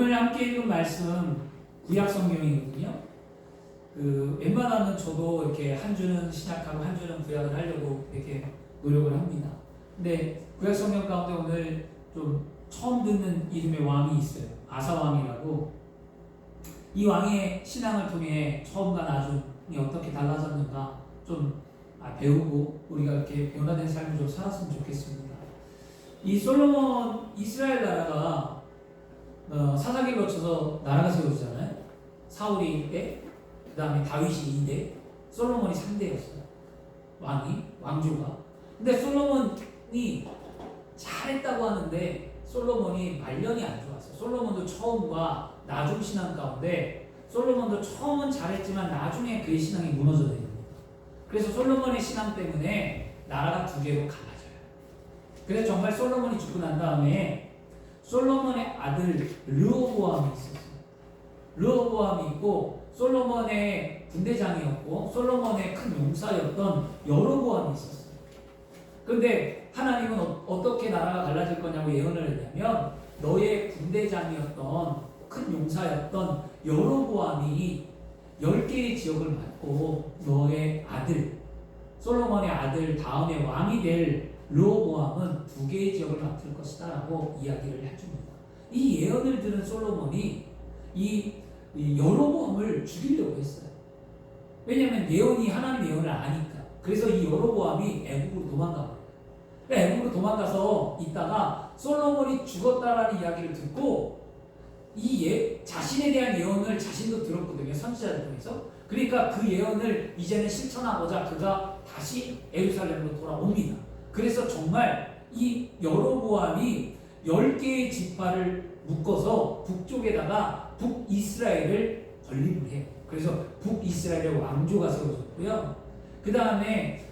오늘 함께 읽은 말씀 구약 성경이거든요. 웬만하면 저도 이렇게 한 주는 신약하고 한 주는 구약을 하려고 이렇게 노력을 합니다. 근데 구약 성경 가운데 오늘 좀 처음 듣는 이름의 왕이 있어요. 아사 왕이라고. 이 왕의 신앙을 통해 처음과 나중이 어떻게 달라졌는가 좀 배우고 우리가 이렇게 변화된 삶을 좀 살았으면 좋겠습니다. 이 솔로몬 이스라엘 나라가 사사기를 거쳐서 나라가 세워지잖아요. 사울이 1대, 그 다음에 다윗이 2대, 솔로몬이 3대였어요. 왕조가. 근데 솔로몬이 잘했다고 하는데 솔로몬이 말년이 안 좋았어요. 솔로몬도 처음과 나중 신앙 가운데 솔로몬도 처음은 잘했지만 나중에 그의 신앙이 무너져 내립니다. 그래서 솔로몬의 신앙 때문에 나라가 두 개로 갈라져요. 그래서 정말 솔로몬이 죽고 난 다음에 솔로몬의 아들 르호보암이 있었어요. 르호보암이 있고 솔로몬의 군대장이었고 솔로몬의 큰 용사였던 여로보암이 있었어요. 그런데 하나님은 어떻게 나라가 갈라질 거냐고 예언을 했냐면 너의 군대장이었던 큰 용사였던 여로보암이 10개의 지역을 맡고 너의 아들 솔로몬의 아들 다음에 왕이 될 르호보암은 2개의 지역을 맡을 것이다 라고 이야기를 해줍니다. 이 예언을 들은 솔로몬이 이 여로보암을 죽이려고 했어요. 왜냐하면 하나님 예언을 아니까. 그래서 이 여로보암이 애국으로 도망가버려요. 애국으로 도망가서 있다가 솔로몬이 죽었다라는 이야기를 듣고 자신에 대한 예언을 자신도 들었거든요. 선지자를 통해서. 그러니까 그 예언을 이제는 실천하고자 그가 다시 예루살렘으로 돌아옵니다. 그래서 정말 이 여로보암이 10개의 지파를 묶어서 북쪽에다가 북이스라엘을 건립을 해요. 그래서 북이스라엘의 왕조가 세워졌고요. 그 다음에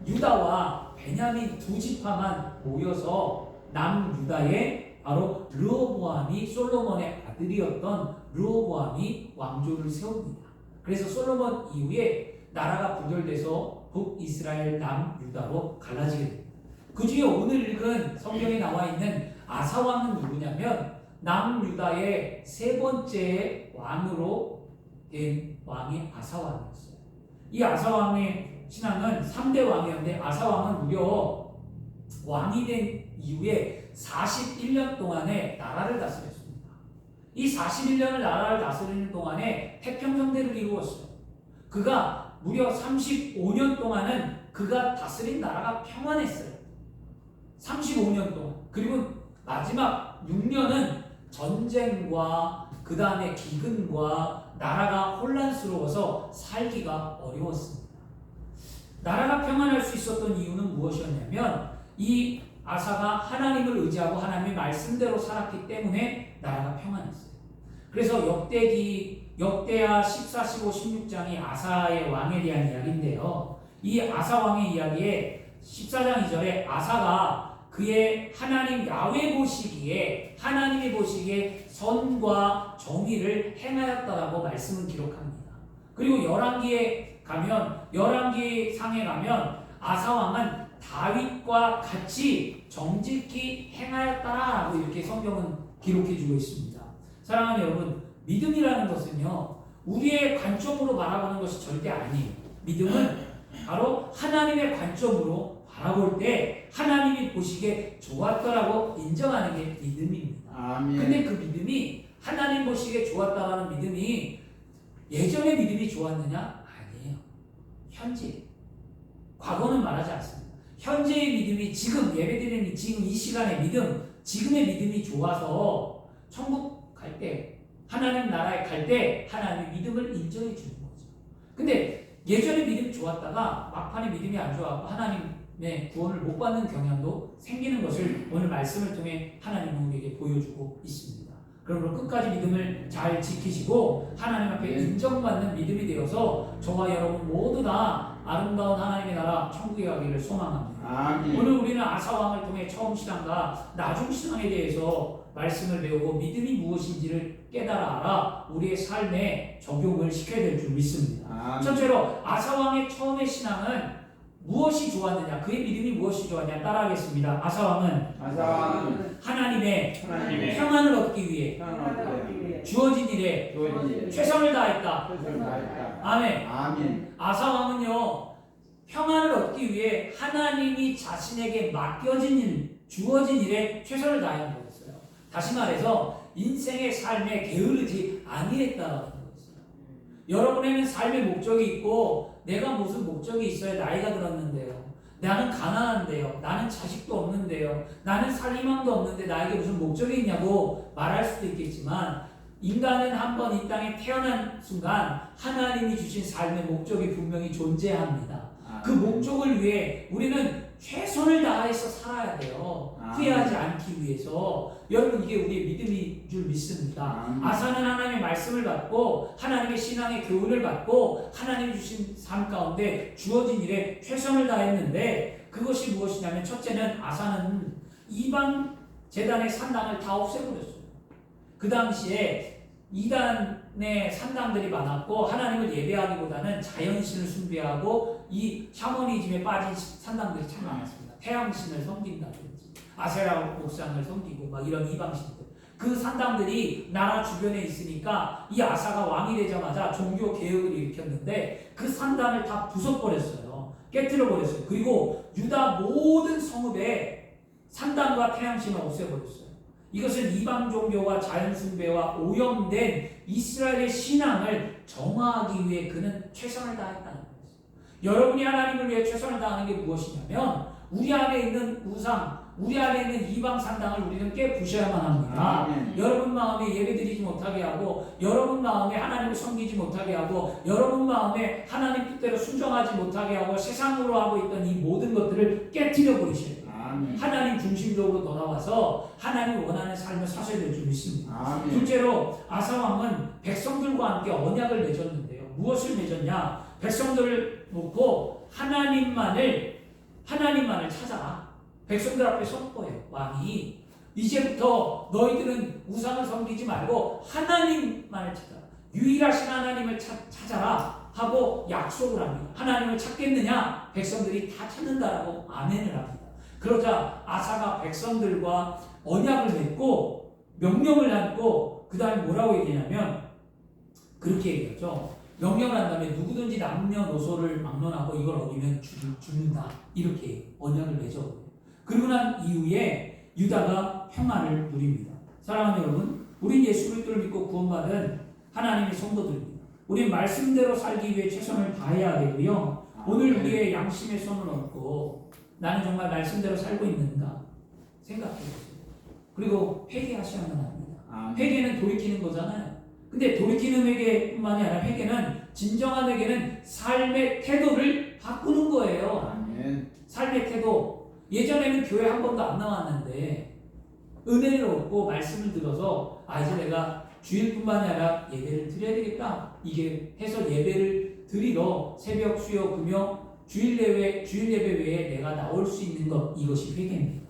유다와 베냐민 2지파만 모여서 남유다에 바로 르호보암이 솔로몬의 아들이었던 르호보암이 왕조를 세웁니다. 그래서 솔로몬 이후에 나라가 분열돼서 북이스라엘 남유다로 갈라지게 됩니다. 그 중에 오늘 읽은 성경에 나와 있는 아사 왕은 누구냐면 남유다의 3번째 왕으로 된 왕이 아사 왕이었어요. 이 아사 왕의 신앙은 3대 왕이었는데 아사 왕은 무려 왕이 된 이후에 41년 동안에 나라를 다스렸습니다. 이 41년을 나라를 다스리는 동안에 태평성대를 이루었어요. 그가 무려 35년 동안은 그가 다스린 나라가 평안했어요. 35년 동안. 그리고 마지막 6년은 전쟁과 그 다음에 기근과 나라가 혼란스러워서 살기가 어려웠습니다. 나라가 평안할 수 있었던 이유는 무엇이었냐면 이 아사가 하나님을 의지하고 하나님의 말씀대로 살았기 때문에 나라가 평안했어요. 그래서 역대하 14, 15, 16장이 아사의 왕에 대한 이야기인데요. 이 아사 왕의 이야기에 14장 2절에 아사가 그의 하나님 야훼 보시기에 하나님이 보시기에 선과 정의를 행하였다라고 말씀을 기록합니다. 그리고 열왕기 상에 가면 아사 왕은 다윗과 같이 정직히 행하였다라고 이렇게 성경은 기록해주고 있습니다. 사랑하는 여러분, 믿음이라는 것은요 우리의 관점으로 바라보는 것이 절대 아니에요. 믿음은 바로 하나님의 관점으로 바라볼 때 하나님이 보시기에 좋았더라고 인정하는 게 믿음입니다. 아멘. 근데 그 믿음이 하나님 보시기에 좋았다라는 믿음이 예전의 믿음이 좋았느냐? 아니에요. 현재. 과거는 말하지 않습니다. 현재의 믿음이 지금 예배드리는 지금 이 시간의 믿음, 지금의 믿음이 좋아서 천국 갈 때, 하나님 나라에 갈 때 하나님의 믿음을 인정해 주는 거죠. 근데 예전에 믿음이 좋았다가 막판에 믿음이 안 좋아서 하나님의 구원을 못 받는 경향도 생기는 것을 오늘 말씀을 통해 하나님은 우리에게 보여주고 있습니다. 그러므로 끝까지 믿음을 잘 지키시고 하나님 앞에 인정받는 믿음이 되어서 저와 여러분 모두 다 아름다운 하나님의 나라 천국에 가기를 소망합니다. 아멘. 오늘 우리는 아사 왕을 통해 처음 신앙과 나중 신앙에 대해서 말씀을 배우고 믿음이 무엇인지를 깨달아 알아 우리의 삶에 적용을 시켜야 될 줄 믿습니다. 아멘. 첫째로 아사 왕의 처음의 신앙은 무엇이 좋았느냐? 그의 믿음이 무엇이 좋았냐? 따라하겠습니다. 아사왕은 하나님의 평안을 얻기 위해 주어진 일에 최선을 다했다. 아멘. 아사왕은요, 평안을 얻기 위해 하나님이 자신에게 맡겨진 일, 주어진 일에 최선을 다한 거였어요. 다시 말해서 인생의 삶에 게으르지 아니했다라는 거였어요. 여러분에는 삶의 목적이 있고 내가 무슨 목적이 있어요? 나이가 들었는데요. 나는 가난한데요. 나는 자식도 없는데요. 나는 살 희망도 없는데 나에게 무슨 목적이 있냐고 말할 수도 있겠지만 인간은 한번 이 땅에 태어난 순간 하나님이 주신 삶의 목적이 분명히 존재합니다. 그 목적을 위해 우리는 최선을 다해서 살아야 돼요. 후회하지 않기 위해서. 여러분, 이게 우리의 믿음인 줄 믿습니다. 아사는 하나님의 말씀을 받고 하나님의 신앙의 교훈을 받고 하나님이 주신 삶 가운데 주어진 일에 최선을 다했는데 그것이 무엇이냐면, 첫째는 아사는 이방 제단의 산당을 다 없애버렸어요. 그 당시에 이단의 산당들이 많았고 하나님을 예배하기보다는 자연신을 숭배하고 이 샤머니즘에 빠진 산당들이 참 많았습니다. 태양신을 섬긴다든지 아세라 목상을 섬기고 막 이런 이방신들, 그 산당들이 나라 주변에 있으니까 이 아사가 왕이 되자마자 종교 개혁을 일으켰는데 그 산당을 다 부숴버렸어요. 깨뜨려버렸어요. 그리고 유다 모든 성읍에 산당과 태양신을 없애버렸어요. 이것은 이방 종교와 자연 숭배와 오염된 이스라엘의 신앙을 정화하기 위해 그는 최선을 다했다는 거예요. 여러분이 하나님을 위해 최선을 다하는 게 무엇이냐면 우리 안에 있는 우상, 우리 안에 있는 이방 산당을 우리는 깨부셔야만 합니다. 여러분 마음에 예배드리지 못하게 하고, 여러분 마음에 하나님을 섬기지 못하게 하고, 여러분 마음에 하나님 뜻대로 순종하지 못하게 하고 세상으로 하고 있던 이 모든 것들을 깨뜨려 버리셔야 돼요. 하나님 중심적으로 돌아와서 하나님이 원하는 삶을 사셔야 될 줄 믿습니다. 둘째로 아사왕은 백성들과 함께 언약을 맺었는데요. 무엇을 맺었냐? 백성들을 놓고 하나님만을 찾아라. 백성들 앞에 선포해요. 왕이 이제부터 너희들은 우상을 섬기지 말고 하나님만을 찾아라. 유일하신 하나님을 찾아라 하고 약속을 합니다. 하나님을 찾겠느냐? 백성들이 다 찾는다라고 아멘을 합니다. 그러자 아사가 백성들과 언약을 맺고 명령을 하고 그 다음에 뭐라고 얘기하냐면 그렇게 얘기하죠. 명령을 한 다음에 누구든지 남녀노소를 막론하고 이걸 어기면 죽는다. 이렇게 언약을 맺어. 그리고 난 이후에 유다가 평안을 누립니다. 사랑하는 여러분, 우린 예수 그리스도를 믿고 구원받은 하나님의 성도들입니다. 우린 말씀대로 살기 위해 최선을 다해야 되고요. 오늘 우리의 양심의 손을 얹고 나는 정말 말씀대로 살고 있는가 생각해 보세요. 그리고 회개하셔야만 합니다. 회개는 돌이키는 거잖아요. 근데 돌이키는 회개뿐만이 아니라 회개는, 진정한 회개는 삶의 태도를 바꾸는 거예요. 삶의 태도. 예전에는 교회 한 번도 안 나왔는데 은혜를 얻고 말씀을 들어서 이제 내가 주일뿐만이 아니라 예배를 드려야 되겠다. 이게 해서 예배를 드리러 새벽, 수요, 금요 주일 예배 외에 내가 나올 수 있는 것, 이것이 회개입니다.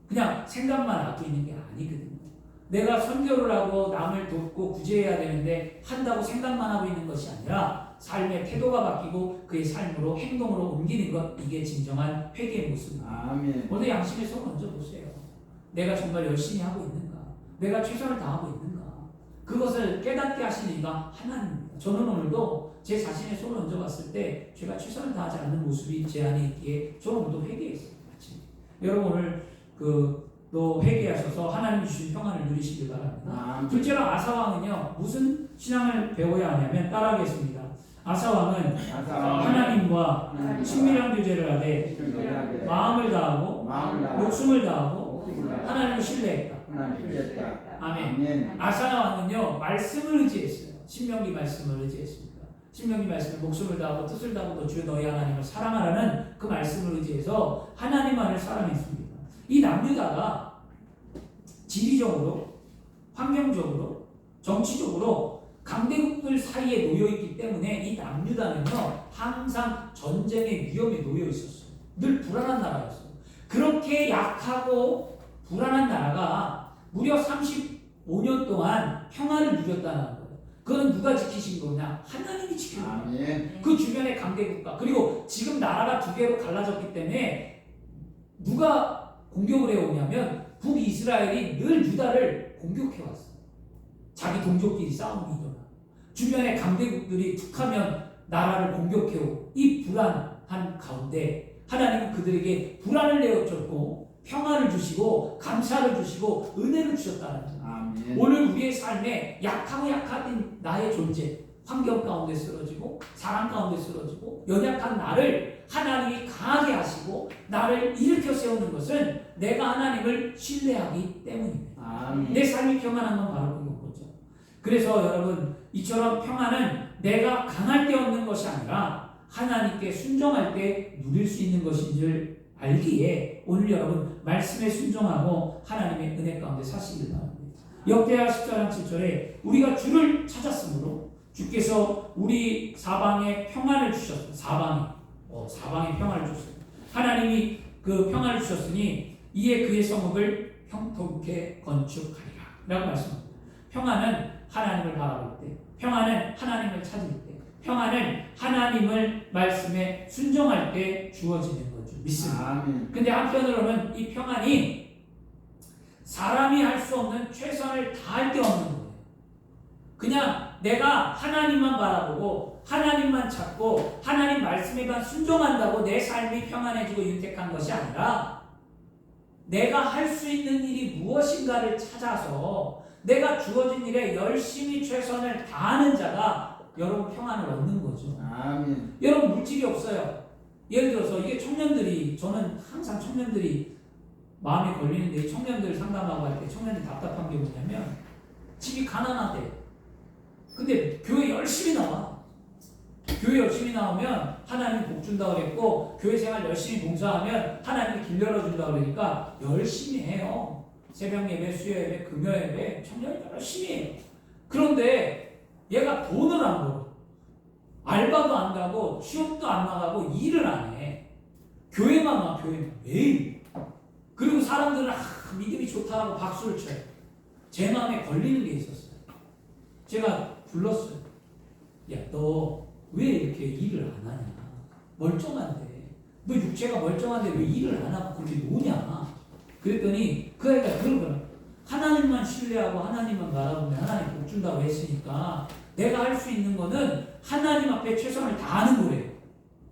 그냥 생각만 하고 있는 게 아니거든요. 내가 선교를 하고 남을 돕고 구제해야 되는데 한다고 생각만 하고 있는 것이 아니라 삶의 태도가 바뀌고 그의 삶으로 행동으로 옮기는 것, 이게 진정한 회개의 모습입니다. 오늘 양심의 손을 얹어보세요. 내가 정말 열심히 하고 있는가? 내가 최선을 다하고 있는가? 그것을 깨닫게 하시는 이가 하나님입니다. 저는 오늘도 제 자신의 손을 얹어봤을 때 제가 최선을 다하지 않는 모습이 제 안에 있기에 저는 오늘도 회개했어요. 여러분 오늘 또 회개하셔서 하나님 주신 평안을 누리시길 바랍니다. 둘째로 아사왕은요, 무슨 신앙을 배워야 하냐면 따라하겠습니다. 아사왕은 하나님과 친밀한 교제를 하되 마음을 다하고 목숨을 다하고 하나님을 신뢰했다. 아멘. 아사왕은요, 말씀을 의지했어요. 신명기 말씀을 의지했습니다. 신명기 말씀을 목숨을 다하고 뜻을 다하고 주 너희 하나님을 사랑하라는 그 말씀을 의지해서 하나님만을 사랑했습니다. 이 남유다가 지리적으로, 환경적으로, 정치적으로 강대국들 사이에 놓여있기 때문에 이 남유다는요, 항상 전쟁의 위험에 놓여 있었어요. 늘 불안한 나라였어요. 그렇게 약하고 불안한 나라가 무려 35년 동안 평화를 누렸다는 거예요. 그건 누가 지키신 거냐? 하나님이 지키는 거예요. 아멘. 그 주변의 강대국가, 그리고 지금 나라가 두 개로 갈라졌기 때문에 누가 공격을 해오냐면 북이스라엘이 늘 유다를 공격해왔어요. 자기 동족끼리 싸움이 일어나. 주변의 강대국들이 툭하면 나라를 공격해오고, 이 불안한 가운데 하나님은 그들에게 불안을 내어줬고 평안을 주시고 감사를 주시고 은혜를 주셨다는 거예요. 아멘. 오늘 우리의 삶에 약하고 약한 나의 존재, 환경 가운데 쓰러지고 사람 가운데 쓰러지고 연약한 나를 하나님이 강하게 하시고 나를 일으켜 세우는 것은 내가 하나님을 신뢰하기 때문입니다. 아멘. 내 삶이 평안한 건 바로 그거죠. 그래서 여러분, 이처럼 평안은 내가 강할 때 얻는 것이 아니라 하나님께 순종할 때 누릴 수 있는 것인 줄 알기에 오늘 여러분 말씀에 순종하고 하나님의 은혜 가운데 사시길 바랍니다. 역대하 14장 7절에 우리가 주를 찾았으므로 주께서 우리 사방에 평안을 주셨습니다. 사방에 평안을 주셨습니다. 하나님이 그 평안을 주셨으니 이에 그의 성읍을 형통케 건축하리라 라고 말씀합니다. 평안은 하나님을 바라볼 때, 평안은 하나님을 찾을 때, 평안은 하나님을 말씀에 순종할 때 주어지는 거죠. 믿습니다. 아멘. 근데 한편으로는 이 평안이 사람이 할 수 없는 최선을 다할 때 얻는 거예요. 그냥 내가 하나님만 바라보고 하나님만 찾고 하나님 말씀에만 순종한다고 내 삶이 평안해지고 윤택한 것이 아니라 내가 할 수 있는 일이 무엇인가를 찾아서 내가 주어진 일에 열심히 최선을 다하는 자가 여러분 평안을 얻는 거죠. 아멘. 여러분 물질이 없어요. 예를 들어서 이게 청년들이, 저는 항상 청년들이 마음에 걸리는데 청년들 상담하고 할 때 청년들이 답답한 게 뭐냐면 집이 가난하대. 근데 교회 열심히 나와. 교회 열심히 나오면 하나님 복 준다고 그랬고 교회 생활 열심히 봉사하면 하나님이 길 열어준다고 그러니까 열심히 해요. 새벽 예배, 수요 예배, 금요 예배 청년이 열심히 해요. 그런데 얘가 돈을 안 벌어. 알바도 안 가고 취업도 안 나가고 일을 안 해. 교회만 와, 교회만 매일. 그리고 사람들은 믿음이 좋다고 박수를 쳐요. 제 마음에 걸리는 게 있었어요. 제가 불렀어요. 야, 너 왜 이렇게 일을 안 하냐? 멀쩡한데. 너 육체가 멀쩡한데 왜 일을 안 하고 그렇게 노냐? 그랬더니 그 아이가 그런 거야. 하나님만 신뢰하고 하나님만 바라보면 하나님 복 준다고 했으니까 내가 할 수 있는 거는 하나님 앞에 최선을 다하는 거래요.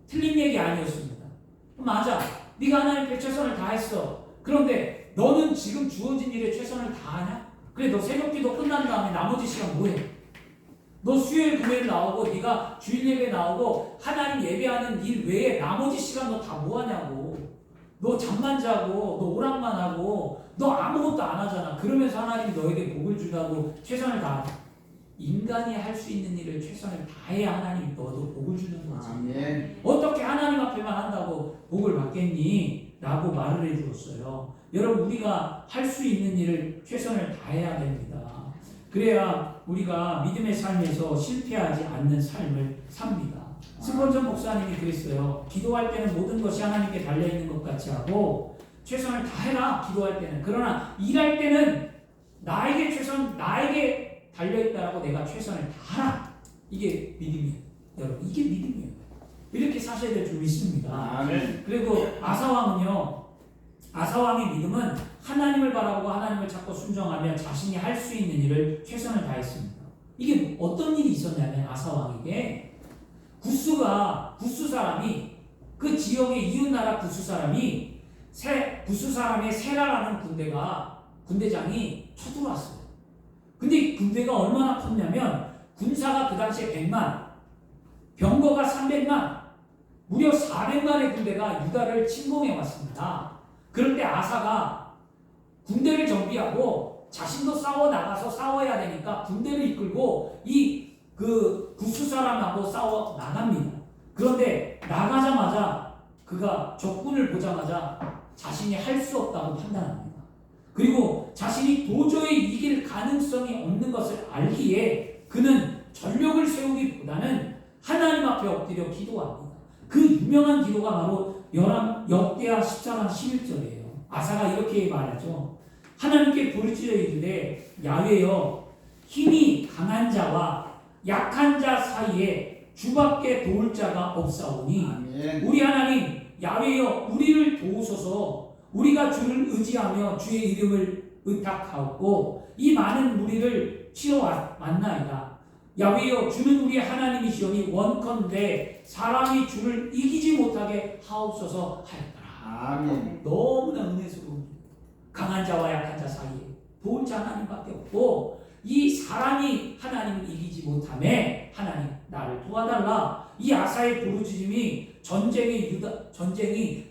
틀린 얘기 아니었습니다. 맞아. 네가 하나님 앞에 최선을 다했어. 그런데 너는 지금 주어진 일에 최선을 다하냐? 그래, 너 새벽기도 끝난 다음에 나머지 시간 뭐해? 너 수요일 금요일 나오고 네가 주일 예배 나오고 하나님 예배하는 일 외에 나머지 시간 너 다 뭐하냐고. 너 잠만 자고 너 오락만 하고 너 아무것도 안 하잖아. 그러면서 하나님이 너에게 복을 주다고 최선을 다하냐? 인간이 할 수 있는 일을 최선을 다해야 하나님이 너도 복을 주는 거지. 아멘. 어떻게 하나님 앞에만 한다고 복을 받겠니? 라고 말을 해주었어요. 여러분, 우리가 할 수 있는 일을 최선을 다해야 됩니다. 그래야 우리가 믿음의 삶에서 실패하지 않는 삶을 삽니다. 스폰전 목사님이 그랬어요. 기도할 때는 모든 것이 하나님께 달려있는 것 같이 하고 최선을 다해라, 기도할 때는. 그러나 일할 때는 나에게 달려있다라고 내가 최선을 다하라. 이게 믿음이에요. 여러분, 이게 믿음이에요. 이렇게 사셔야 될 줄 믿습니다. 아멘. 그리고 아사왕은요, 아사왕의 믿음은 하나님을 바라보고 하나님을 찾고 순종하며 자신이 할 수 있는 일을 최선을 다했습니다. 이게 어떤 일이 있었냐면 아사왕에게 구스 사람이, 그 지역의 이웃나라 구스 사람이 구스 사람의 세라라는 군대장이 쳐들어왔어요. 근데 이 군대가 얼마나 컸냐면 군사가 그 당시에 100만, 병거가 300만, 무려 400만의 군대가 유다를 침공해 왔습니다. 그런데 아사가 군대를 정비하고 자신도 싸워 나가서 싸워야 되니까 군대를 이끌고 그 구스 사람하고 싸워 나갑니다. 그런데 나가자마자 그가 적군을 보자마자 자신이 할 수 없다고 판단합니다. 그리고 자신이 도저히 이길 가능성이 없는 것을 알기에 그는 전력을 세우기보다는 하나님 앞에 엎드려 기도합니다. 그 유명한 기도가 바로 역대하 14장 11절이에요. 아사가 이렇게 말하죠. 하나님께 부르짖어 이르되 야훼여, 힘이 강한 자와 약한 자 사이에 주밖에 도울 자가 없사오니 아멘. 우리 하나님 야훼여 우리를 도우소서. 우리가 주를 의지하며 주의 이름을 의탁하고 이 많은 무리를 치러 왔나이다. 야훼여 주는 우리 하나님이시오니 원컨대 사람이 주를 이기지 못하게 하옵소서 하였더라. 아멘. 너무나 은혜스러운 강한 자와 약한 자 사이에 도울 자 하나님밖에 없고 이 사람이 하나님을 이기지 못하매 하나님 나를 도와달라. 이 아사의 부르짖음이 전쟁이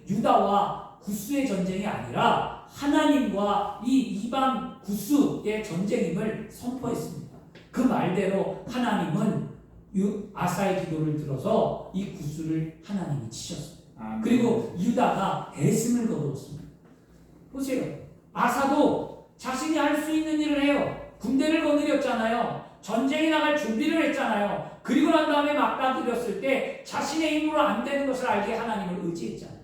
유다와 구스의 전쟁이 아니라 하나님과 이 이방 구스의 전쟁임을 선포했습니다. 그 말대로 하나님은 아사의 기도를 들어서 이 구스를 하나님이 치셨어요. 아멘. 그리고 유다가 대승을 거두었습니다. 보세요. 아사도 자신이 할 수 있는 일을 해요. 군대를 거느렸잖아요. 전쟁에 나갈 준비를 했잖아요. 그리고 난 다음에 맞닥뜨렸을 때 자신의 힘으로 안 되는 것을 알게 하나님을 의지했잖아요.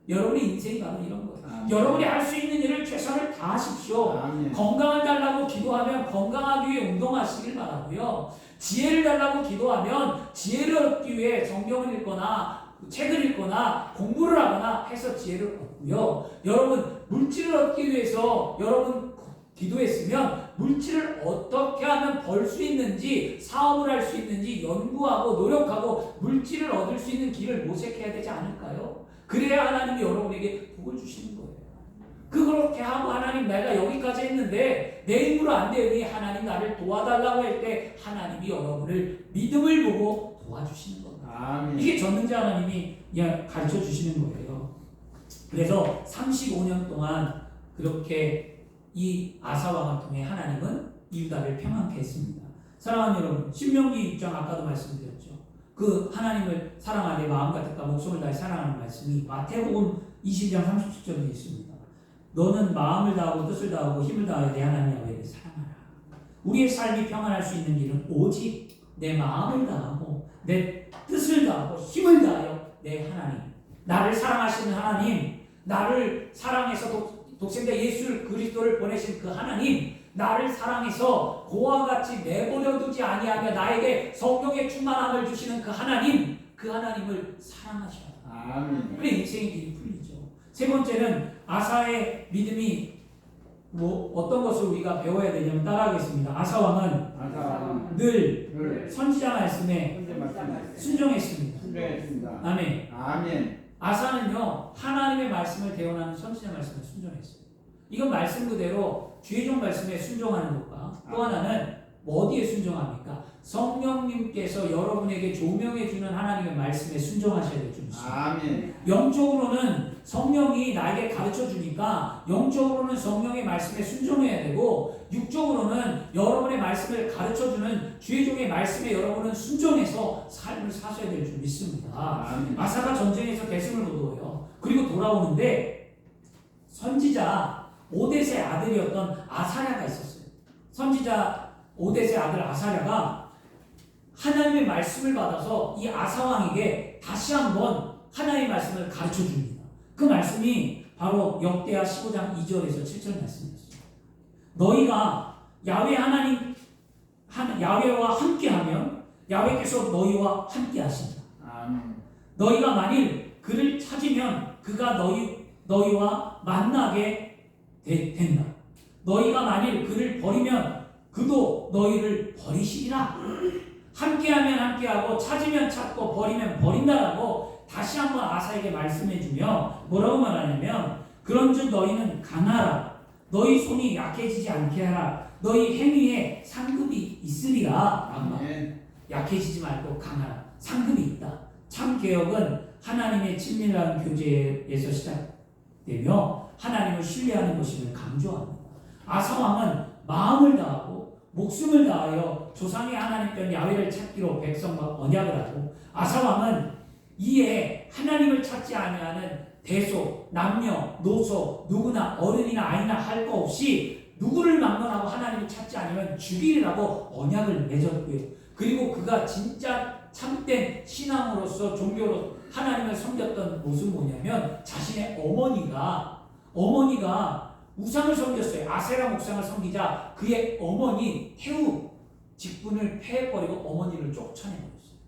여러분의 인생이 바로 이런 거예요. 아멘. 여러분이 할 수 있는 일을 최선을 다하십시오. 아멘. 건강을 달라고 기도하면 건강하기 위해 운동하시길 바라고요. 지혜를 달라고 기도하면 지혜를 얻기 위해 성경을 읽거나 책을 읽거나 공부를 하거나 해서 지혜를 얻고요. 여러분 물질을 얻기 위해서 여러분 기도했으면 물질을 어떻게 하면 벌 수 있는지 사업을 할 수 있는지 연구하고 노력하고 물질을 얻을 수 있는 길을 모색해야 되지 않을까요? 그래야 하나님이 여러분에게 복을 주시는 거예요. 그렇게 하고 하나님 내가 여기까지 했는데 내 힘으로 안 되니 하나님 나를 도와달라고 할 때 하나님이 여러분을 믿음을 보고 도와주시는 겁니다. 아멘. 이게 전능자 하나님이 가르쳐 주시는 거예요. 그래서 35년 동안 그렇게 이 아사왕을 통해 하나님은 유다를 평안케 했습니다. 사랑하는 여러분, 신명기 6장 아까도 말씀드렸죠. 그 하나님을 사랑하되 마음과 뜻과 목숨을 다해 사랑하는 말씀이 마태복음 20장 37절에 있습니다. 너는 마음을 다하고 뜻을 다하고 힘을 다하여 내 하나님 야훼를 사랑하라. 우리의 삶이 평안할 수 있는 길은 오직 내 마음을 다하고 내 뜻을 다하고 힘을 다하여 내 하나님, 나를 사랑하시는 하나님, 나를 사랑해서 독생자 예수 그리스도를 보내신 그 하나님, 나를 사랑해서 고와 같이 내버려 두지 아니하며 나에게 성령의 충만함을 주시는 그 하나님, 그 하나님을 사랑하셔야 합니다. 아멘. 그래 인생의 길이 풀리죠. 세 번째는 아사의 믿음이 어떤 것을 우리가 배워야 되냐면 따라하겠습니다. 아사 왕은 늘 선지자 말씀에 순종했습니다. 순종했습니다. 아멘. 아멘. 아사는요 하나님의 말씀을 대언하는 선지자 말씀에 순종했어요. 이건 말씀 그대로 주의 종 말씀에 순종하는 것과 또 하나는 어디에 순종합니까? 성령님께서 여러분에게 조명해 주는 하나님의 말씀에 순종하셔야 될 줄 믿습니다. 아멘. 영적으로는 성령이 나에게 가르쳐 주니까 영적으로는 성령의 말씀에 순종해야 되고 육적으로는 여러분의 말씀을 가르쳐 주는 주의 종의 말씀에 여러분은 순종해서 삶을 사셔야 될 줄 믿습니다. 아멘. 아사가 전쟁에서 대승을 거두어요. 그리고 돌아오는데 선지자 오뎃의 아들이었던 아사랴가 있었어요. 선지자 오뎃의 아들 아사랴가 하나님의 말씀을 받아서 이 아사왕에게 다시 한번 하나님의 말씀을 가르쳐 줍니다. 그 말씀이 바로 역대하 15장 2절에서 7절 말씀이었어요. 너희가 야훼 하나님 야훼와 함께하면 야훼께서 너희와 함께하신다. 아멘. 너희가 만일 그를 찾으면 그가 너희와 만나게 된다. 너희가 만일 그를 버리면 그도 너희를 버리시리라. 함께하면 함께하고 찾으면 찾고 버리면 버린다라고 다시 한번 아사에게 말씀해주며 뭐라고 말하냐면 그런즉 너희는 강하라. 너희 손이 약해지지 않게 하라. 너희 행위에 상급이 있으리라. 아멘. 약해지지 말고 강하라. 상급이 있다. 참 개혁은 하나님의 친밀한 교제에서 시작되며 하나님을 신뢰하는 것임을 강조합니다. 아사왕은 마음을 다하고 목숨을 다하여 조상의 하나님된 야훼를 찾기로 백성과 언약을 하고 아사왕은 이에 하나님을 찾지 아니하는 대소, 남녀, 노소, 누구나 어른이나 아이나 할 거 없이 누구를 막론하고 하나님을 찾지 않으면 죽이리라고 언약을 맺었고요. 그리고 그가 진짜 참된 신앙으로서 종교로 하나님을 섬겼던 모습은 뭐냐면 자신의 어머니가 우상을 섬겼어요. 아세라 목상을 섬기자 그의 어머니 태우 직분을 패해버리고 어머니를 쫓아내버렸어요.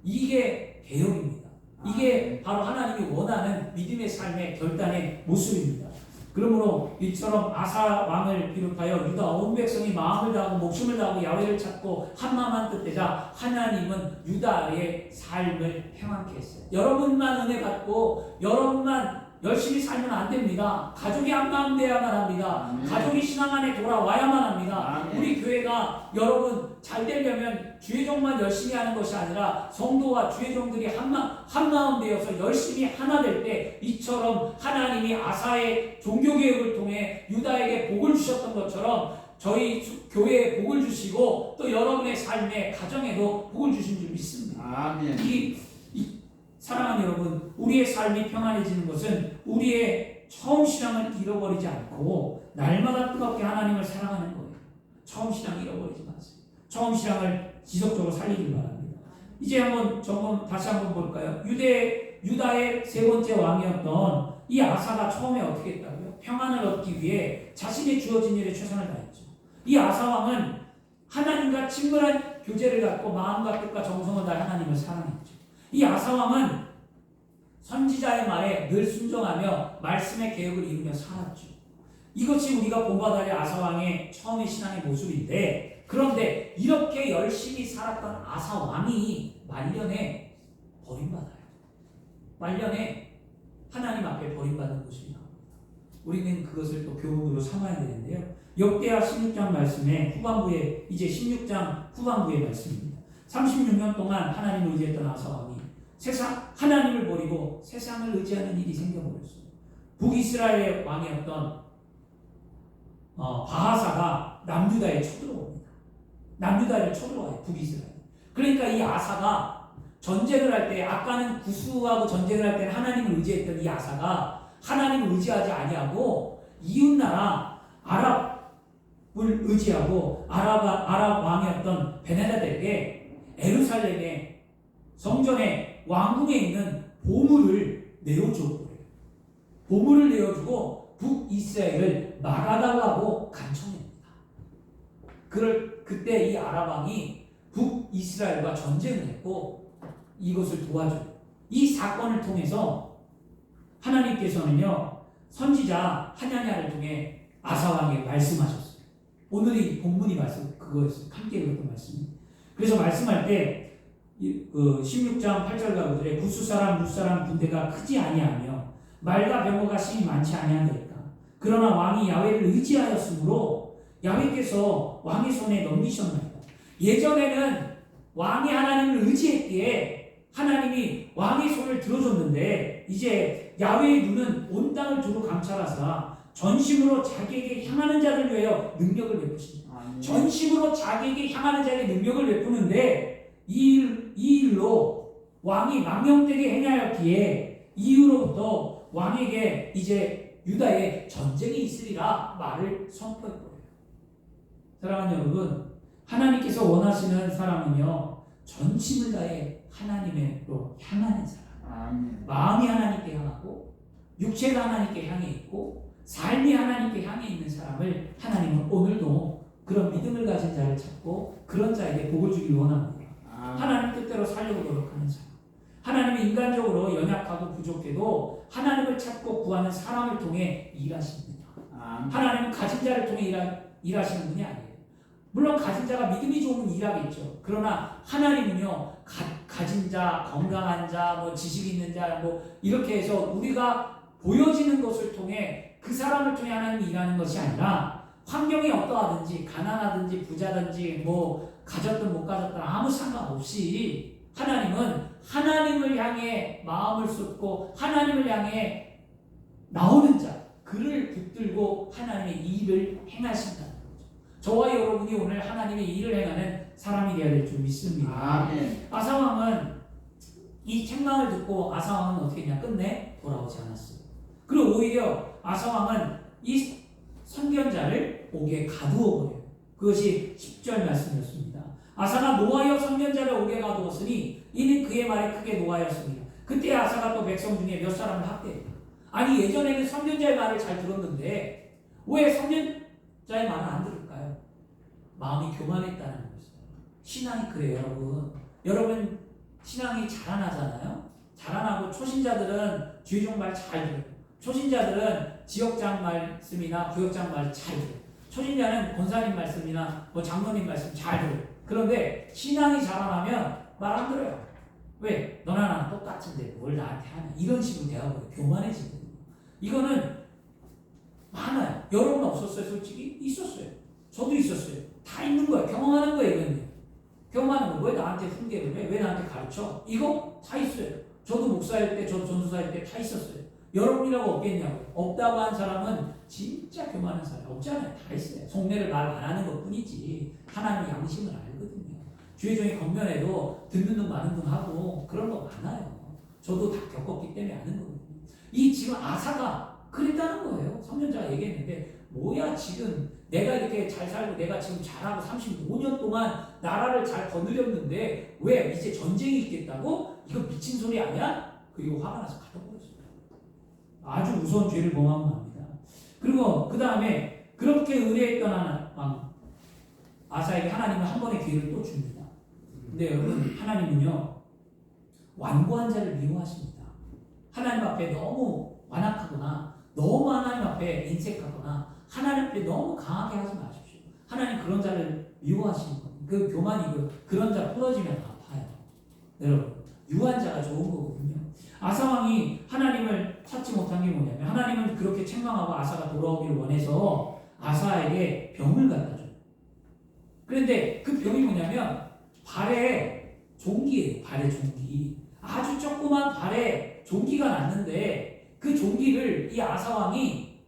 이게 개혁입니다. 이게 바로 하나님이 원하는 믿음의 삶의 결단의 모습입니다. 그러므로 이처럼 아사 왕을 비롯하여 유다 온 백성이 마음을 다하고 목숨을 다하고 야훼를 찾고 한마음한 뜻되자 하나님은 유다의 삶을 평안케 했어요. 여러분만 은혜 받고 여러분만 열심히 살면 안 됩니다. 가족이 한마음 돼야만 합니다. 가족이 신앙 안에 돌아와야만 합니다. 우리 교회가 여러분 잘 되려면 주의 종만 열심히 하는 것이 아니라 성도와 주의 종들이 한마음 되어서 열심히 하나 될 때 이처럼 하나님이 아사의 종교개혁을 통해 유다에게 복을 주셨던 것처럼 저희 교회에 복을 주시고 또 여러분의 삶의 가정에도 복을 주신 줄 믿습니다. 아멘. 사랑하는 여러분, 우리의 삶이 평안해지는 것은 우리의 처음 신앙을 잃어버리지 않고 날마다 뜨겁게 하나님을 사랑하는 거예요. 처음 신앙 잃어버리지 마세요. 처음 신앙을 지속적으로 살리길 바랍니다. 이제 다시 한번 볼까요? 유다의 세 번째 왕이었던 이 아사가 처음에 어떻게 했다고요? 평안을 얻기 위해 자신이 주어진 일에 최선을 다했죠. 이 아사 왕은 하나님과 친밀한 교제를 갖고 마음과 뜻과 정성을 다해 하나님을 사랑했죠. 이 아사왕은 선지자의 말에 늘 순종하며 말씀의 계획을 이루며 살았죠. 이것이 우리가 본받아야 할 아사왕의 처음의 신앙의 모습인데, 그런데 이렇게 열심히 살았던 아사왕이 말년에 버림받아요. 말년에 하나님 앞에 버림받는 모습이 나옵니다. 우리는 그것을 또 교훈으로 삼아야 되는데요. 역대하 16장 말씀의 후반부에, 이제 16장 후반부의 말씀입니다. 36년 동안 하나님을 의지했던 아사왕이 하나님을 버리고 세상을 의지하는 일이 생겨버렸어요. 북이스라엘의 왕이었던 바하사가 남유다에 쳐들어옵니다. 남유다를 쳐들어와요. 북이스라엘. 그러니까 이 아사가 전쟁을 할 때, 아까는 구스하고 전쟁을 할 때는 하나님을 의지했던 이 아사가 하나님을 의지하지 아니하고 이웃나라 아랍을 의지하고 아랍 왕이었던 베네다드에게 예루살렘의 성전에 왕궁에 있는 보물을 내어주고 보물을 내어주고 북이스라엘을 막아달라고 간청합니다. 그때 이 아랍 왕이 북이스라엘과 전쟁을 했고 이것을 도와줘요. 이 사건을 통해서 하나님께서는요 선지자 하냐냐를 통해 아사 왕에게 말씀하셨어요. 오늘의 본문이 그거였어요. 함께 읽었던 말씀이. 그래서 말씀할 때 16장 8절 가로되 구스 사람 룻 사람 군대가 크지 아니하며 말과 병거가 심히 많지 아니하니까 그러나 왕이 야훼를 의지하였으므로 야훼께서 왕의 손에 넘기셨나이다. 예전에는 왕이 하나님을 의지했기에 하나님이 왕의 손을 들어줬는데 이제 야훼의 눈은 온 땅을 두루 감찰하사 전심으로 자기에게 향하는 자를 위하여 능력을 베푸신다. 전심으로 자기에게 향하는 자에게 능력을 베푸는데 이 일로 왕이 망령되게 행하였기에 이후로부터 왕에게 이제 유다에 전쟁이 있으리라 말을 선포했거든요. 사랑하는 여러분, 하나님께서 원하시는 사람은요 전심을 다해 하나님으로 향하는 사람. 마음이 하나님께 향하고 육체가 하나님께 향해 있고 삶이 하나님께 향해 있는 사람을 하나님은 오늘도 그런 믿음을 가진 자를 찾고 그런 자에게 복을 주길 원합니다. 하나님 뜻대로 살려고 노력하는 사람. 하나님이 인간적으로 연약하고 부족해도 하나님을 찾고 구하는 사람을 통해 일하십니다. 하나님은 가진 자를 통해 일하시는 분이 아니에요. 물론 가진 자가 믿음이 좋으면 일하겠죠. 그러나 하나님은요 가진 자, 건강한 자, 지식 있는 자, 이렇게 해서 우리가 보여지는 것을 통해 그 사람을 통해 하나님이 일하는 것이 아니라 환경이 어떠하든지 가난하든지 부자든지 가졌든 못 가졌든 아무 상관없이 하나님은 하나님을 향해 마음을 쏟고 하나님을 향해 나오는 자 그를 붙들고 하나님의 일을 행하신다는 거죠. 저와 여러분이 오늘 하나님의 일을 행하는 사람이 되어야 될 줄 믿습니다. 아멘. 아사왕은 이 책망을 듣고 아사왕은 어떻게 했냐? 끝내 돌아오지 않았어요. 그리고 오히려 아사왕은 이 선견자를 옥에 가두어 버려요. 그것이 10절 말씀이었습니다. 아사가 노하여 선견자를 옥에 가두었으니 이는 그의 말에 크게 노하였습니다. 그때 아사가 또 백성 중에 몇 사람을 학대해요. 아니 예전에는 선견자의 말을 잘 들었는데 왜 선견자의 말을 안 들을까요? 마음이 교만했다는 것이에요. 신앙이 그래요, 여러분. 여러분 신앙이 자라나잖아요. 자라나고 초신자들은 주의종 말 잘 들어요. 초신자들은 지역장 말씀이나 구역장 말 잘 들어요. 초신자는 권사님 말씀이나 뭐 장로님 말씀 잘 들어요. 그런데 신앙이 자라나면 말 안 들어요. 왜? 너나 나랑 똑같은데 뭘 나한테 하냐. 이런 식으로 대화가 교만해지거든요. 이거는 많아요. 여러분 없었어요? 솔직히? 있었어요. 저도 있었어요. 다 있는 거예요. 경험하는 거예요. 이거는. 경험하는 거. 왜 나한테 훈계를 해? 왜 나한테 가르쳐? 이거 다 있어요. 저도 목사일 때, 저도 전도사일 때 다 있었어요. 여러분이라고 없겠냐고. 없다고 한 사람은 진짜 교만한 사람 없잖아요. 다 있어요. 속내를 말 안 하는 것 뿐이지. 하나님의 양심을 알거든요. 주의 종이 겉면에도 듣는 둥 마는 둥 하고 그런 거 많아요. 저도 다 겪었기 때문에 아는 거거든요. 이 지금 아사가 그랬다는 거예요. 선전자가 얘기했는데 뭐야 지금 내가 이렇게 잘 살고 내가 지금 잘하고 35년 동안 나라를 잘 거느렸는데 왜 이제 전쟁이 있겠다고? 이거 미친 소리 아니야? 그리고 화가 나서 가둬버렸어요. 아주 무서운 죄를 범하면 합니다. 그리고 그 다음에 그렇게 의뢰했던 왕 아사에게 하나님은 한 번의 기회를 또 줍니다. 근데 여러분 하나님은요 완고한 자를 미워하십니다. 하나님 앞에 너무 완악하거나 너무 하나님 앞에 인색하거나 하나님 앞에 너무 강하게 하지 마십시오. 하나님 그런 자를 미워하시는 거예요. 그 교만이고 그런 자 풀어지면 아파요. 여러분 유한 자가 좋은 거거든요. 아사왕이 하나님을 찾지 못한 게 뭐냐면 하나님은 그렇게 책망하고 아사가 돌아오기를 원해서 아사에게 병을 갖다 줘요. 그런데 그 병이 뭐냐면 발에 종기예요. 발에 종기. 아주 조그만 발에 종기가 났는데 그 종기를 이 아사왕이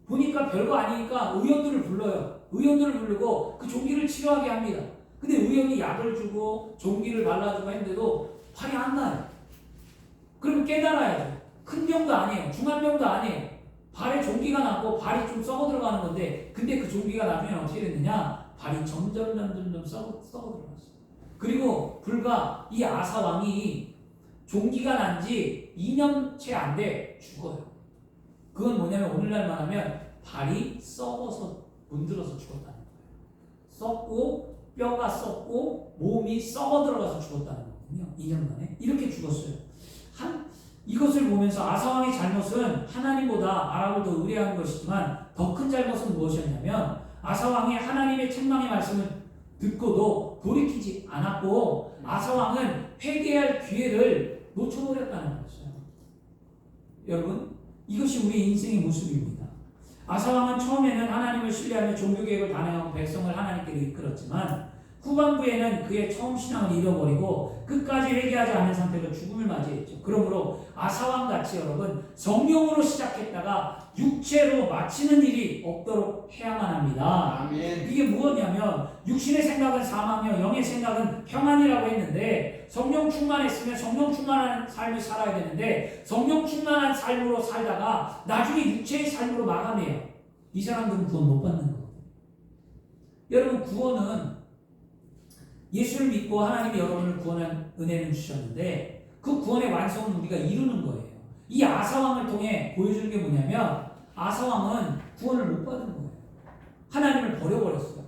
보니까 별거 아니니까 의원들을 불러요. 의원들을 부르고 그 종기를 치료하게 합니다. 근데 의원이 약을 주고 종기를 발라주고 했는데도 발이 안 나요. 그러면 깨달아야죠. 큰 병도 아니에요. 중한 병도 아니에요. 발에 종기가 났고 발이 좀 썩어 들어가는 건데 근데 그 종기가 나중에 어떻게 됐느냐? 발이 점점 썩어 들어갔어요. 그리고 불과 이 아사 왕이 종기가 난 지 2년 채 안 돼 죽어요. 그건 뭐냐면 오늘날 말하면 발이 썩어서 문드러서 죽었다는 거예요. 썩고 뼈가 썩고 몸이 썩어 들어가서 죽었다는 거거든요. 2년 만에 이렇게 죽었어요. 이것을 보면서 아사왕의 잘못은 하나님보다 아람을 더 의뢰한 것이지만 더 큰 잘못은 무엇이었냐면 아사왕이 하나님의 책망의 말씀을 듣고도 돌이키지 않았고 아사왕은 회개할 기회를 놓쳐버렸다는 거였어요. 여러분 이것이 우리 인생의 모습입니다. 아사왕은 처음에는 하나님을 신뢰하며 종교개혁을 단행하고 백성을 하나님께로 이끌었지만 후반부에는 그의 처음 신앙을 잃어버리고 끝까지 회개하지 않은 상태로 죽음을 맞이했죠. 그러므로 아사왕같이 여러분 성령으로 시작했다가 육체로 마치는 일이 없도록 해야만 합니다. 아멘. 이게 무엇이냐면 육신의 생각은 사망이요 영의 생각은 평안이라고 했는데 성령 충만했으면 성령 충만한 삶을 살아야 되는데 성령 충만한 삶으로 살다가 나중에 육체의 삶으로 마감해요. 이 사람들은 구원 못 받는 거예요. 여러분 구원은 예수를 믿고 하나님이 여러분을 구원한 은혜는 주셨는데 그 구원의 완성은 우리가 이루는 거예요. 이 아사왕을 통해 보여주는 게 뭐냐면 아사왕은 구원을 못 받은 거예요. 하나님을 버려버렸어요.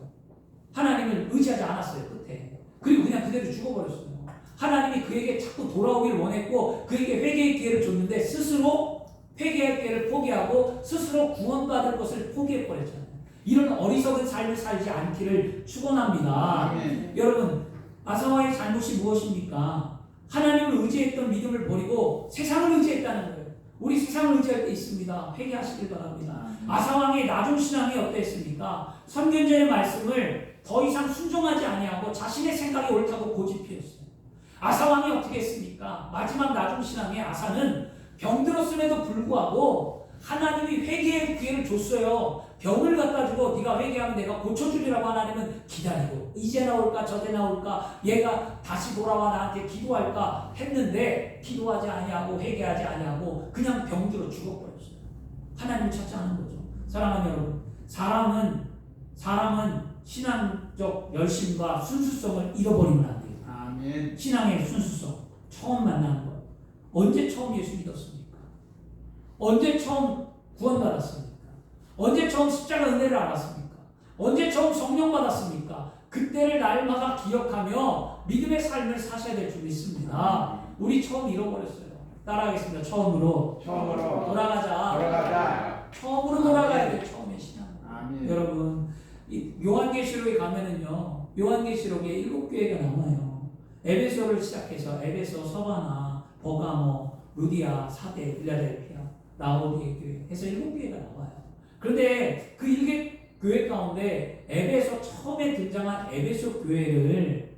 하나님을 의지하지 않았어요. 끝에. 그리고 그냥 그대로 죽어버렸어요. 하나님이 그에게 자꾸 돌아오기를 원했고 그에게 회개의 기회를 줬는데 스스로 회개의 기회를 포기하고 스스로 구원받을 것을 포기해버렸잖아요. 이런 어리석은 삶을 살지 않기를 축원합니다. 아멘. 여러분 아사와의 잘못이 무엇입니까? 하나님을 의지했던 믿음을 버리고 세상을 의지했다는 거예요. 우리 세상을 의지할 때 있습니다. 회개하시길 바랍니다. 아사왕의 나중신앙이 어땠습니까? 선견자의 말씀을 더 이상 순종하지 아니하고 자신의 생각이 옳다고 고집피웠어요. 아사왕이 어떻게 했습니까? 마지막 나중신앙의 아사는 병들었음에도 불구하고 하나님이 회개의 기회를 줬어요. 병을 갖다 주고 네가 회개하면 내가 고쳐주리라고 하나님은 기다리고 이제 나올까 저제 나올까 얘가 다시 돌아와 나한테 기도할까 했는데 기도하지 아니하고 회개하지 아니하고 그냥 병들어 죽어버렸어요. 하나님을 찾지 않은 거죠. 사랑하는 여러분, 사람은 신앙적 열심과 순수성을 잃어버리면 안 돼요. 아멘. 신앙의 순수성 처음 만나는 거. 언제 처음 예수 믿었습니까? 언제 처음 구원받았습니까? 언제 처음 십자가 은혜를 알았습니까? 언제 처음 성령 받았습니까? 그때를 날마다 기억하며 믿음의 삶을 사셔야 될 줄 믿습니다. 우리 처음 잃어버렸어요. 따라하겠습니다. 처음으로 돌아가자. 처음으로 돌아가야 돼. 처음의 신앙. 아멘. 여러분, 이 요한계시록에 가면은요, 요한계시록에 7교회가 나와요. 에베소를 시작해서 에베소, 서바나, 버가모, 루디아, 사대, 빌라델피아, 라오디게 교회 해서 7교회가 나와요. 그런데 그 7교회 가운데 에베소 처음에 등장한 에베소 교회를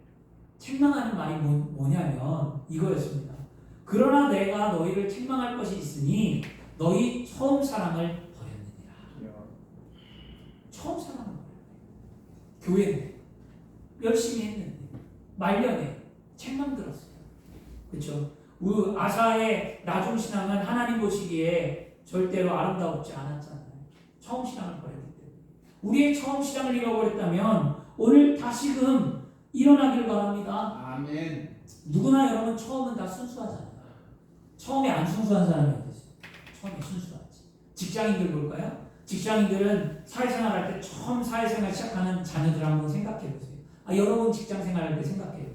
책망하는 말이 뭐냐면 이거였습니다. 그러나 내가 너희를 책망할 것이 있으니 너희 처음 사랑을 버렸느니라. 처음 사랑을 버렸네. 교회는 열심히 했는데 말년에 책망 들었어요. 그렇죠? 아사의 나중 신앙은 하나님 보시기에 절대로 아름다웠지 않았잖아요. 처음 신앙을 버렸기 때문에. 우리의 처음 신앙을 잃어버렸다면 오늘 다시금 일어나길 바랍니다. 아멘. 누구나 여러분 처음은 다 순수하잖아요. 처음에 안 순수한 사람이 어디 있어요? 처음에 순수하지. 직장인들 볼까요? 직장인들은 사회생활 할 때 처음 사회생활 시작하는 자녀들 한번 생각해 보세요. 여러분 직장생활 할 때 생각해 보세요.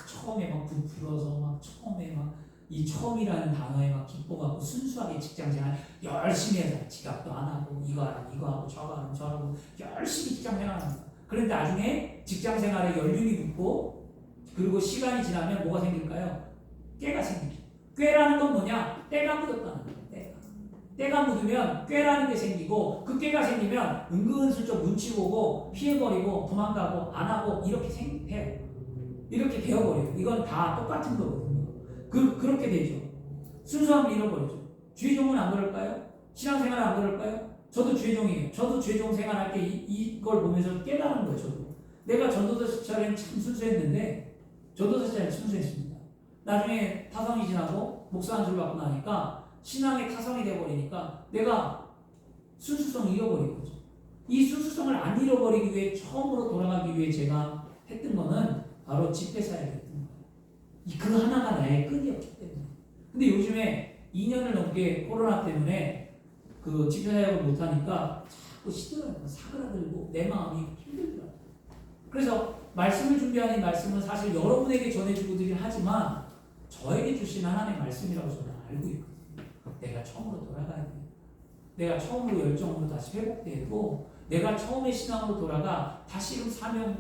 처음에 막 부풀어서 막 처음에 막 이 처음이라는 단어에 막 기뻐갖고 순수하게 직장생활 열심히 해서 지각도 안 하고 이거 하고 저거 하고 열심히 직장생활합니다. 그런데 나중에 직장생활에 연륜이 붙고 그리고 시간이 지나면 뭐가 생길까요? 꾀가 생기죠. 꾀라는 건 뭐냐? 때가 묻었다는 거예요. 때가 묻으면 꾀라는 게 생기고 그 꾀가 생기면 은근슬쩍 눈치 보고 피해버리고 도망가고 안 하고 이렇게 해요. 이렇게 되어버려요. 이건 다 똑같은 거거든요. 그렇게 되죠. 순수함을 잃어버리죠. 주의종은 안 그럴까요? 신앙생활 안 그럴까요? 저도 주의종이에요. 저도 주의종 생활할 때 이걸 보면서 깨달은 거예요. 저도. 내가 전도서 시절에는 참 순수했는데 전도서 시절에 순수했습니다. 나중에 타성이 지나고 목사 한 줄 받고 나니까 신앙의 타성이 돼버리니까 내가 순수성을 잃어버린 거죠. 이 순수성을 안 잃어버리기 위해 처음으로 돌아가기 위해 제가 했던 거는 바로 집회사역이었던 거예요. 그 하나가 나의 끈이었기 때문에. 근데 요즘에 2년을 넘게 코로나 때문에 그 집회사역을 못하니까 자꾸 시들어요. 사그라들고 내 마음이 힘들더라고요. 그래서 말씀을 준비하는 말씀은 사실 여러분에게 전해주고 드리긴 하지만 저에게 주신 하나님의 말씀이라고 저는 알고 있거든요. 내가 처음으로 돌아가야 돼요. 내가 처음으로 열정으로 다시 회복되고 내가 처음에 신앙으로 돌아가 다시금 사명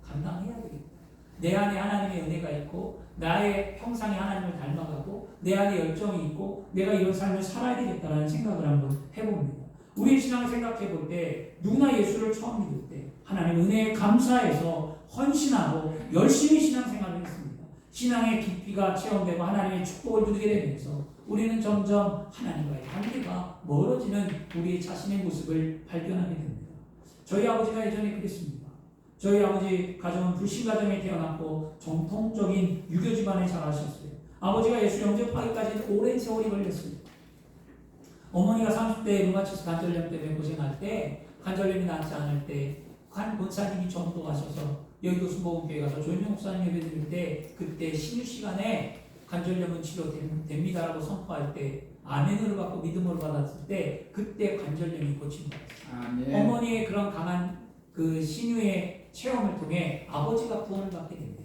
감당해야 되겠다. 내 안에 하나님의 은혜가 있고 나의 형상이 하나님을 닮아가고 내 안에 열정이 있고 내가 이런 삶을 살아야 되겠다라는 생각을 한번 해봅니다. 우리의 신앙을 생각해 볼 때 누구나 예수를 처음 믿을 때 하나님 은혜에 감사해서 헌신하고 열심히 신앙생활을 했습니다. 신앙의 깊이가 체험되고 하나님의 축복을 누리게 되면서 우리는 점점 하나님과의 관계가 멀어지는 우리 자신의 모습을 발견하게 됩니다. 저희 아버지가 예전에 그랬습니다. 저희 아버지 가정은 불신 가정에 태어났고 정통적인 유교 집안에 자라셨어요. 아버지가 예수 영접하기까지 오랜 세월이 걸렸어요. 어머니가 30대에 류마티스 관절염 때문에 고생할 때 관절염이 낫지 않을 때 관 권사님이 전도하셔서 여의도 순복음교회 가서 조윤영 목사님 예배 드릴 때 그때 신유 시간에 관절염은 치료됩니다라고 선포할 때 아멘으로 받고 믿음으로 받았을 때 그때 관절염이 고친 거예요. 어머니의 그런 강한 그 신유의 체험을 통해 아버지가 구원을 받게 됩니다.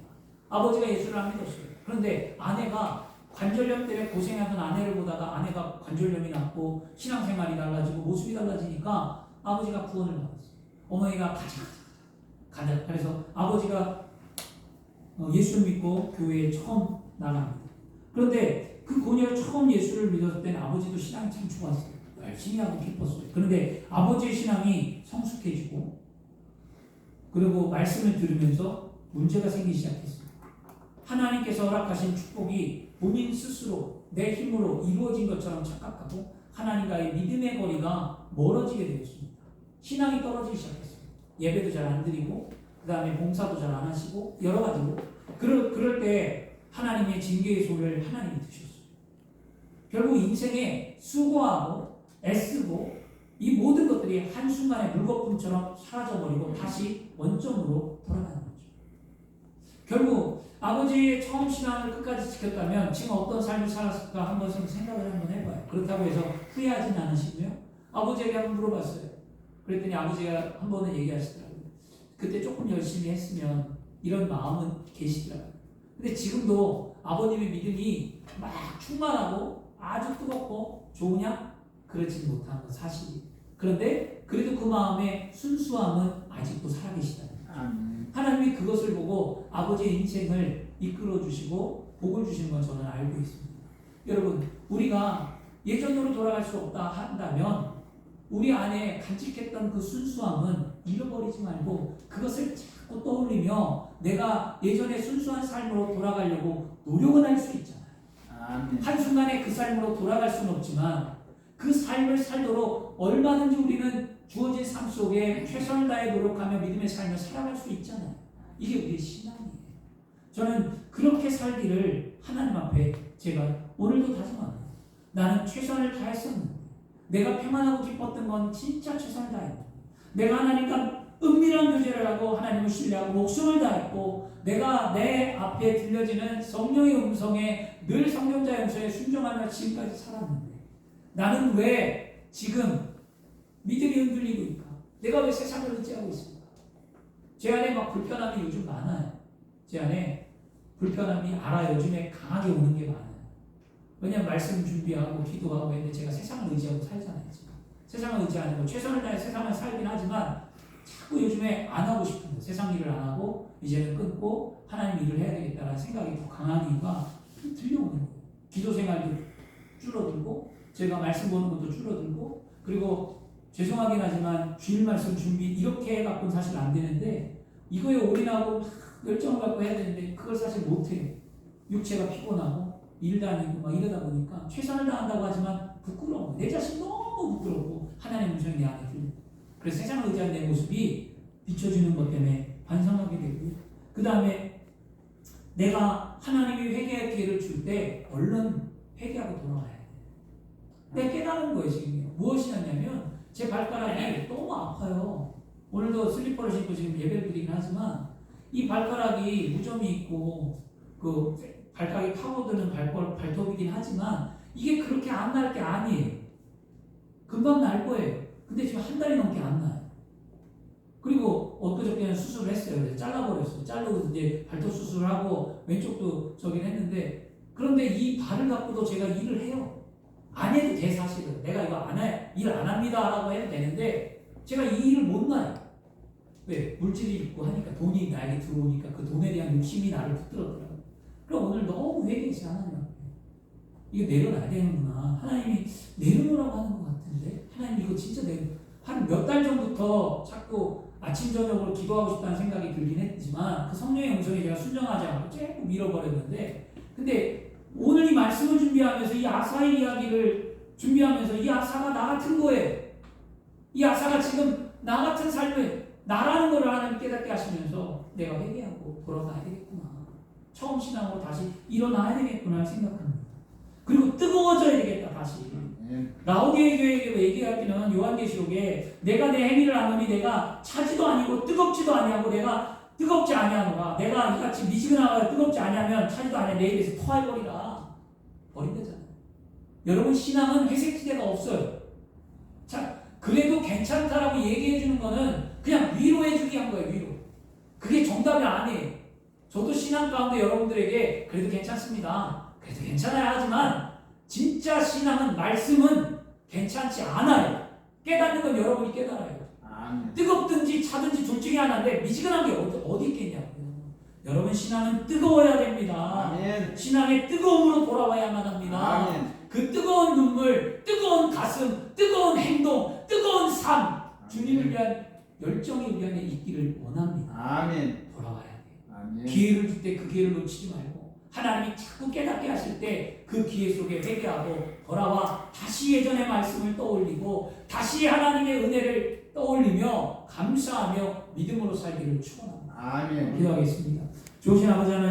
아버지가 예수를 안 믿었어요. 그런데 아내가 관절염 때문에 고생하던 아내를 보다가 아내가 관절염이 났고 신앙생활이 달라지고 모습이 달라지니까 아버지가 구원을 받았어요. 어머니가 가자. 그래서 아버지가 예수를 믿고 교회에 처음 나갑니다. 그런데 그 고녀 처음 예수를 믿었을 때는 아버지도 신앙이 참 좋았어요. 열심히 하고 기뻤어요. 그런데 아버지의 신앙이 성숙해지고 그리고 말씀을 들으면서 문제가 생기기 시작했어요. 하나님께서 허락하신 축복이 본인 스스로 내 힘으로 이루어진 것처럼 착각하고 하나님과의 믿음의 거리가 멀어지게 되었습니다. 신앙이 떨어지기 시작했어요. 예배도 잘 안 드리고 그 다음에 봉사도 잘 안 하시고 여러 가지로 그럴 때 하나님의 징계의 손을 하나님이 드셨어요. 결국 인생에 수고하고 애쓰고 이 모든 것들이 한순간에 물거품처럼 사라져버리고 다시 원점으로 돌아가는 거죠. 결국 아버지의 처음 신앙을 끝까지 지켰다면 지금 어떤 삶을 살았을까 한 번씩 생각을 한번 해봐요. 그렇다고 해서 후회하진 않으시고요. 아버지에게 한번 물어봤어요. 그랬더니 아버지가 한 번은 얘기하시더라고요. 그때 조금 열심히 했으면 이런 마음은 계시더라고요. 근데 지금도 아버님의 믿음이 막 충만하고 아주 뜨겁고 좋으냐? 그렇지 못한 건 사실이에요. 그런데 그래도 그 마음의 순수함은 아직도 살아계시다. 하나님이 그것을 보고 아버지의 인생을 이끌어 주시고 복을 주시는 건 저는 알고 있습니다. 여러분, 우리가 예전으로 돌아갈 수 없다 한다면 우리 안에 간직했던 그 순수함은 잃어버리지 말고 그것을 자꾸 떠올리며 내가 예전의 순수한 삶으로 돌아가려고 노력은 할 수 있잖아요. 한순간에 그 삶으로 돌아갈 수는 없지만 그 삶을 살도록 얼마든지 우리는 주어진 삶 속에 최선을 다해 노력하며 믿음의 삶을 살아갈 수 있잖아요. 이게 우리의 신앙이에요. 저는 그렇게 살기를 하나님 앞에 제가 오늘도 다짐합니다. 나는 최선을 다했었는데 내가 평안하고 기뻤던 건 진짜 최선을 다했는데 내가 하나님과 은밀한 교제를 하고 하나님을 신뢰하고 목숨을 다했고 내가 내 앞에 들려지는 성령의 음성에 늘 성령자의 음성에 순종하며 지금까지 살았는데 나는 왜 지금 믿음이 흔들리고 있을까? 내가 왜 세상을 의지하고 있을까? 제 안에 막 불편함이 요즘 많아요. 제 안에 불편함이 알아요. 요즘에 강하게 오는 게 많아요. 왜냐면 말씀 준비하고 기도하고 했는데 제가 세상을 의지하고 살잖아요. 지금. 세상을 의지 안 하고 최선을 다해 세상을 살긴 하지만 자꾸 요즘에 안 하고 싶은데 세상 일을 안 하고 이제는 끊고 하나님 일을 해야 되겠다라는 생각이 더 강한 이유가 들려오는 거예요. 기도 생활도 줄어들고 제가 말씀 보는 것도 줄어들고 그리고 죄송하긴 하지만 주일 말씀 준비 이렇게 해갖고는 사실 안 되는데 이거에 올인하고 열정을 갖고 해야 되는데 그걸 사실 못해요. 육체가 피곤하고 일 다니고 막 이러다 보니까 최선을 다한다고 하지만 부끄러워. 내 자신 너무 부끄럽고 하나님의 음성이 내 안에 들려. 그래서 세상을 의지한 내 모습이 비춰지는 것 때문에 반성하게 되고요. 그 다음에 내가 하나님이 회개할 기회를 줄 때 얼른 회개하고 돌아와야 돼. 내가 깨달은 거예요 지금. 무엇이냐면 제 발가락이 너무 아파요. 오늘도 슬리퍼를 신고 지금 예배를 드리긴 하지만 이 발가락이 무좀이 있고 그 발가락이 파고드는 발톱이긴 하지만 이게 그렇게 안 날 게 아니에요. 금방 날 거예요. 근데 지금 한 달이 넘게 안 나요. 그리고 엊그저께는 수술을 했어요. 그래서 잘라버렸어요. 자르고 이제 발톱 수술을 하고 왼쪽도 저긴 했는데 그런데 이 발을 갖고도 제가 일을 해요. 안 해도 돼 사실은. 내가 이거 안 해, 일 안 합니다 라고 해도 되는데 제가 이 일을 못 놔요. 왜? 물질이 있고 하니까 돈이 나에게 들어오니까 그 돈에 대한 욕심이 나를 붙들었더라고요. 그럼 오늘 너무 회개했어요. 하나님 앞에. 이거 내려놔야 되는구나. 하나님이 내려놓으라고 하는 것 같은데 하나님 이거 진짜 한 몇 달 전부터 자꾸 아침 저녁으로 기도하고 싶다는 생각이 들긴 했지만 그 성령의 음성에 제가 순종하지 않고 조금 밀어버렸는데 근데 오늘 이 말씀을 준비하면서 이 아사의 이야기를 준비하면서 이 아사가 나 같은 거예요. 이 아사가 지금 나 같은 삶을 나라는 걸 하나님 깨닫게 하시면서 내가 회개하고 돌아가야 되겠구나. 처음 신앙으로 다시 일어나야 되겠구나 생각합니다. 그리고 뜨거워져야 되겠다 다시. 라오디게 교회에 얘기하기는 요한계시록에 내가 내 행위를 아노니 내가 차지도 아니고 뜨겁지도 아니하고 내가 뜨겁지 아니하노라. 내가 이같이 미지근하고 뜨겁지 아니하면 차지도 아니하 내 입에서 토해버리라. 버린다잖아요. 여러분 신앙은 회색지대가 없어요. 자, 그래도 괜찮다라고 얘기해주는 거는 그냥 위로해주기 한 거예요. 위로. 그게 정답이 아니에요. 저도 신앙 가운데 여러분들에게 그래도 괜찮습니다. 그래도 괜찮아야 하지만 진짜 신앙은 말씀은 괜찮지 않아요. 깨닫는 건 여러분이 깨달아요. 뜨겁든지 차든지 둘 중에 하나인데 미지근한 게 어디 있겠냐고요. 여러분 신앙은 뜨거워야 됩니다. 아멘. 신앙의 뜨거움으로 돌아와야만 합니다. 아멘. 그 뜨거운 눈물, 뜨거운 가슴, 뜨거운 행동, 뜨거운 삶 주님을 위한 열정이 우리 안에 있기를 원합니다. 아멘. 돌아와야 돼요. 아멘. 기회를 줄 때 그 기회를 놓치지 말고 하나님이 자꾸 깨닫게 하실 때 그 기회 속에 회개하고 돌아와 다시 예전의 말씀을 떠올리고 다시 하나님의 은혜를 떠올리며 감사하며 믿음으로 살기를 축원합니다. 아멘. 기도하겠습니다. 좋으신 아버지 하나님